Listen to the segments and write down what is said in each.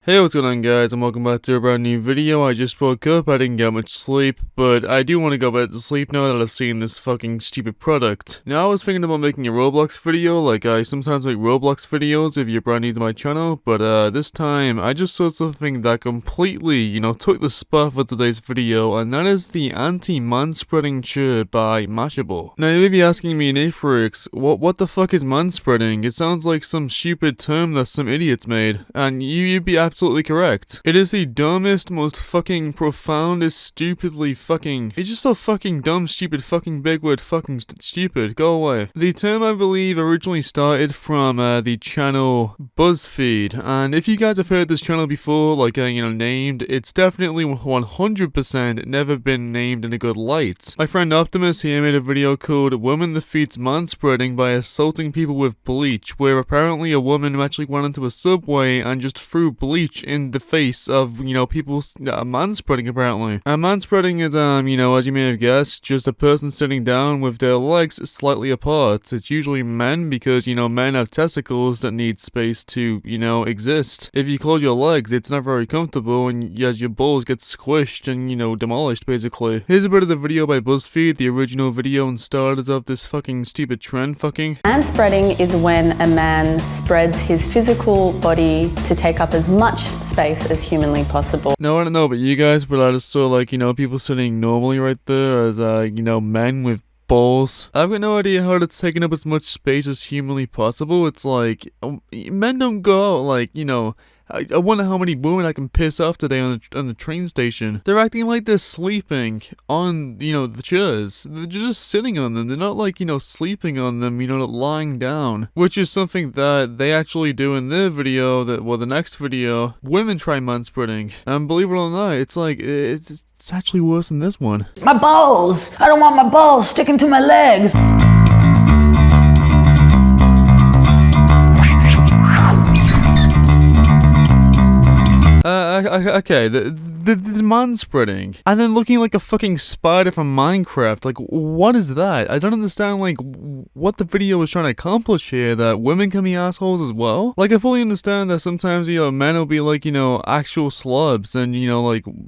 Hey, what's going on guys, and welcome back to a brand new video. I just woke up, I didn't get much sleep, but I do want to go back to sleep now that I've seen this fucking stupid product. Now, I was thinking about making a Roblox video, like I sometimes make Roblox videos if you're brand new to my channel, but this time, I just saw something that completely, took the spot for today's video, and that is the Anti-Manspreading shirt by Mashable. Now, you may be asking me, Nathorix, what the fuck is manspreading? It sounds like some stupid term that some idiots made, and you'd be absolutely correct. It is the dumbest, most fucking profoundest, stupidly fucking... It's just so fucking dumb, stupid, fucking big word, fucking stupid. Go away. The term, I believe, originally started from the channel BuzzFeed, and if you guys have heard this channel before, like, named, it's definitely 100% never been named in a good light. My friend Optimus here made a video called Woman Defeats Manspreading by Assaulting People with Bleach, where apparently a woman actually went into a subway and just threw bleach in the face of, people manspreading apparently. And manspreading is, as you may have guessed, just a person sitting down with their legs slightly apart. It's usually men because, men have testicles that need space to, exist. If you close your legs, it's not very comfortable and as your balls get squished and, demolished basically. Here's a bit of the video by BuzzFeed, the original video and starters of this fucking stupid trend fucking. Manspreading is when a man spreads his physical body to take up as much space as humanly possible. No, I don't know about you guys, but I just saw people sitting normally right there as, men with balls. I've got no idea how it's taking up as much space as humanly possible. It's like, men don't go out I wonder how many women I can piss off today on the train station. They're acting like they're sleeping on, the chairs. They're just sitting on them. They're not sleeping on them, lying down. Which is something that they actually do in their video, the next video. Women try manspreading. And believe it or not, it's it's actually worse than this one. My balls! I don't want my balls sticking to my legs! Okay, the manspreading, and then looking like a fucking spider from Minecraft, what is that? I don't understand, what the video was trying to accomplish here, that women can be assholes as well? I fully understand that sometimes, men will be actual slubs, and,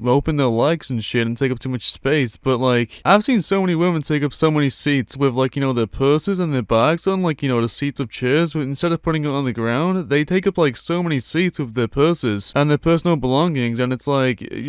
open their legs and shit and take up too much space, but, I've seen so many women take up so many seats with, their purses and their bags on, the seats of chairs, but instead of putting it on the ground, they take up, so many seats with their purses and their personal belongings, and it's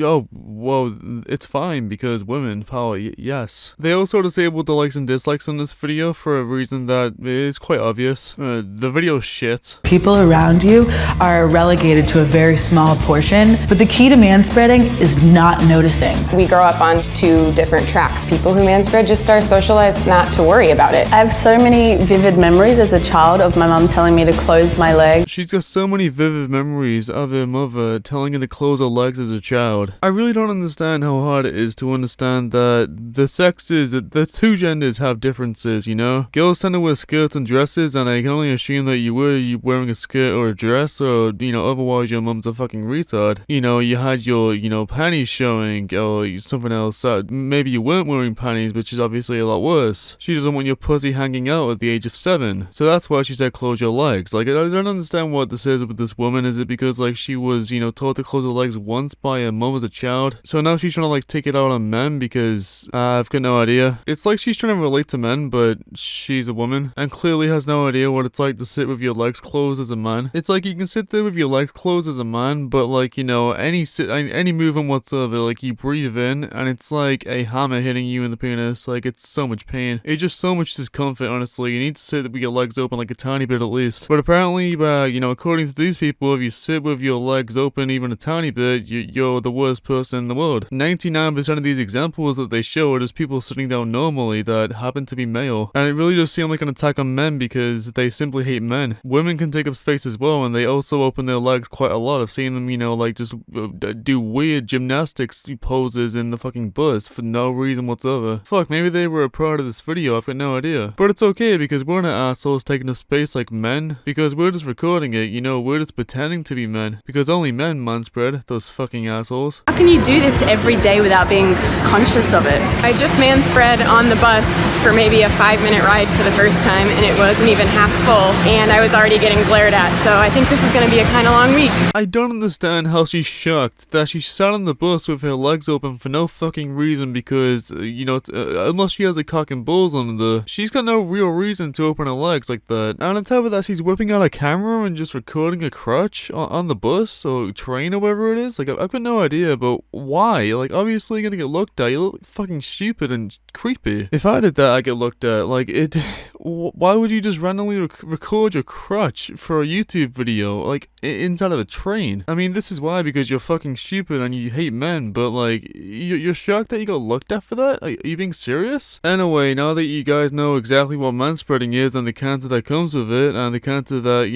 oh, whoa, it's fine because women power, yes. They also disabled the likes and dislikes on this video for a reason that is quite obvious. The video's shit. People around you are relegated to a very small portion, but the key to manspreading is not noticing. We grow up on two different tracks. People who manspread just are socialized not to worry about it. I have so many vivid memories as a child of my mum telling me to close my legs. She's got so many vivid memories of her mother telling her to close her legs as a child. I really don't understand how hard it is to understand that the two genders have differences, Girls tend to wear skirts and dresses, and I can only assume that you were wearing a skirt or a dress, or, otherwise your mum's a fucking retard. You had your, panties showing, or something else. Maybe you weren't wearing panties, which is obviously a lot worse. She doesn't want your pussy hanging out at the age of 7. So that's why she said close your legs. I don't understand what this is with this woman. Is it because, she was, told to close her legs once by her mum as a child? So now she's trying to take it out on men because I've got no idea. It's like she's trying to relate to men, but she's a woman and clearly has no idea what it's like to sit with your legs closed as a man. It's you can sit there with your legs closed as a man, but any movement whatsoever, you breathe in and it's like a hammer hitting you in the penis. It's so much pain. It's just so much discomfort, honestly. You need to sit with your legs open a tiny bit at least. But apparently, according to these people, if you sit with your legs open even a tiny bit, you're the worst person in the world. 99% of these examples that they show are just people sitting down normally that happen to be male. And it really does seem like an attack on men because they simply hate men. Women can take up space as well, and they also open their legs quite a lot. I've seen them, just do weird gymnastics poses in the fucking bus for no reason whatsoever. Fuck, maybe they were a part of this video, I've got no idea. But it's okay because we're not assholes taking up space like men, because we're just recording it, we're just pretending to be men, because only men manspread, those fucking assholes. balls. How can you do this every day without being conscious of it? I just manspread on the bus for maybe a 5-minute ride for the first time, and it wasn't even half full, and I was already getting glared at, so I think this is going to be a kind of long week. I don't understand how she's shocked that she sat on the bus with her legs open for no fucking reason because, unless she has a cock and balls on her, she's got no real reason to open her legs like that. And on top of that, she's whipping out a camera and just recording a crotch on the bus or train or whatever it is. Like, I've got no idea, but why? Like, obviously you're gonna get looked at. You look fucking stupid and creepy. If I did that, I'd get looked at. Like, why would you just randomly record your crotch for a YouTube video, like, inside of a train? I mean, this is why, because you're fucking stupid and you hate men, but, like, you're shocked that you got looked at for that? Are you being serious? Anyway, now that you guys know exactly what manspreading is and the cancer that comes with it, and the cancer that,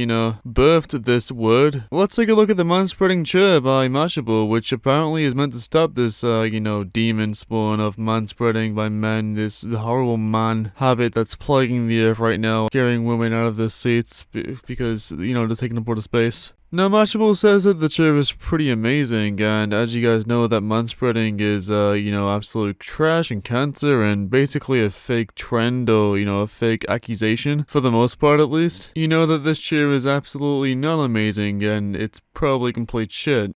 birthed this word, let's take a look at the manspreading chair by Mashable, which apparently is meant to stop this, demon spawn of manspreading by men, this horrible man habit that's plaguing the earth right now, scaring women out of their seats because, they're taking up all the space. Now, Mashable says that the chair is pretty amazing, and as you guys know, that manspreading is, absolute trash and cancer, and basically a fake trend or, a fake accusation, for the most part at least. You know that this chair is absolutely not amazing, and it's probably complete shit.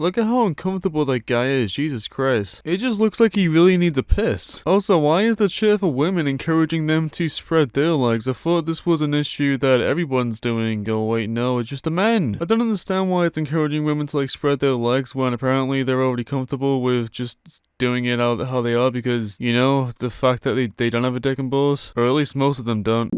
Look at how uncomfortable that guy is, Jesus Christ. It just looks like he really needs a piss. Also, why is the chair for women encouraging them to spread their legs? I thought this was an issue that everyone's doing. Oh wait, no, it's just the men. I don't understand why it's encouraging women to spread their legs when apparently they're already comfortable with just doing it how they are because, the fact that they don't have a dick and balls. Or at least most of them don't.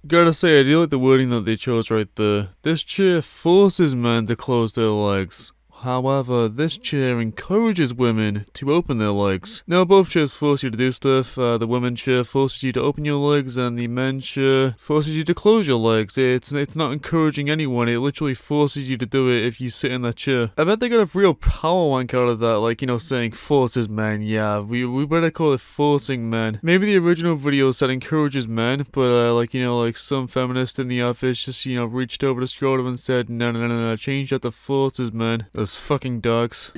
Gotta say, I do like the wording that they chose right there. This chair forces men to close their legs. However, this chair encourages women to open their legs. Now, both chairs force you to do stuff. The women's chair forces you to open your legs, and the men's chair forces you to close your legs. It's not encouraging anyone. It literally forces you to do it if you sit in that chair. I bet they got a real power wank out of that, saying forces men. Yeah, we better call it forcing men. Maybe the original video said encourages men, but some feminist in the office just reached over the scrotum and said no, change that to forces men. Those fucking dogs.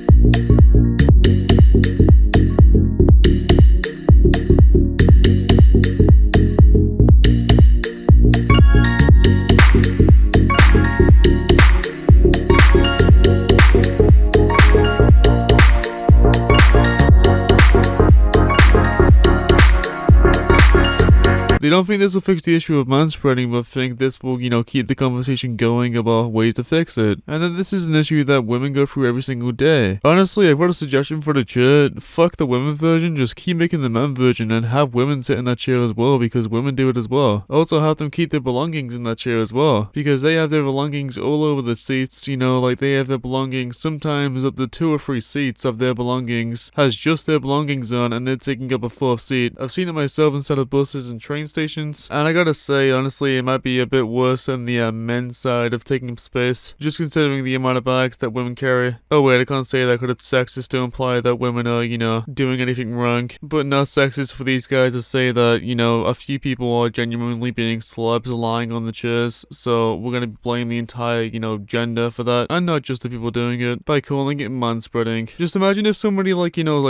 They don't think this will fix the issue of manspreading, but think this will, keep the conversation going about ways to fix it. And that this is an issue that women go through every single day. Honestly, I've got a suggestion for the chair. Fuck the women version, just keep making the men version and have women sit in that chair as well, because women do it as well. Also have them keep their belongings in that chair as well, because they have their belongings all over the seats, they have their belongings, sometimes up to 2 or 3 seats of their belongings has just their belongings on, and they're taking up a 4th seat. I've seen it myself inside of buses and train stations, and I gotta say, honestly, it might be a bit worse than the men's side of taking up space, just considering the amount of bags that women carry. Oh wait, I can't say that because it's sexist to imply that women are, doing anything wrong, but not sexist for these guys to say that, a few people are genuinely being celebs lying on the chairs, so we're gonna blame the entire, gender for that, and not just the people doing it, by calling it manspreading. Just imagine if somebody,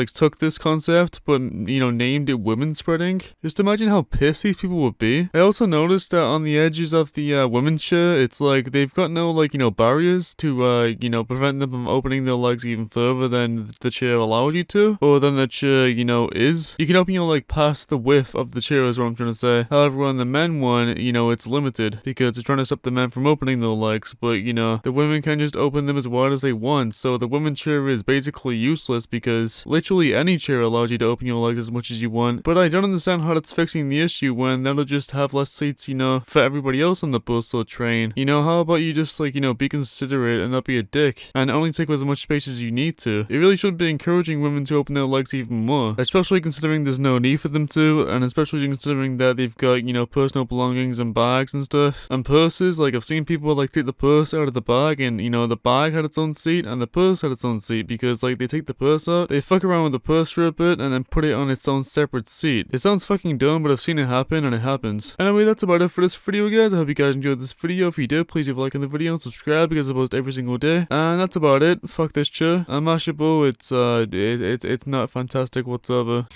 took this concept, but, named it women spreading. Just imagine how pissed these people would be. I also noticed that on the edges of the women's chair, it's like they've got no barriers to prevent them from opening their legs even further than the chair allows you to, or than the chair is. You can open your leg past the width of the chair is what I'm trying to say. However, on the men one, it's limited because it's trying to stop the men from opening their legs, but the women can just open them as wide as they want, so the women's chair is basically useless because literally any chair allows you to open your legs as much as you want. But I don't understand how that's fixing the issue when that'll just have less seats, you know, for everybody else on the bus or train. You know, how about you just like, you know, be considerate and not be a dick and only take as much space as you need to. It really should be encouraging women to open their legs even more, especially considering there's no need for them to, and especially considering that they've got, you know, personal belongings and bags and stuff and purses. Like, I've seen people like take the purse out of the bag, and you know, the bag had its own seat and the purse had its own seat, because like they take the purse out, they fuck around with the purse for a bit and then put it on its own separate seat. It sounds fucking dumb, but I've seen it happen and it happens. Anyway, that's about it for this video, guys. I hope you guys enjoyed this video. If you did, please leave a like on the video and subscribe, because I post every single day. And that's about it. Fuck this chair. I'm Mashable. It's not fantastic whatsoever.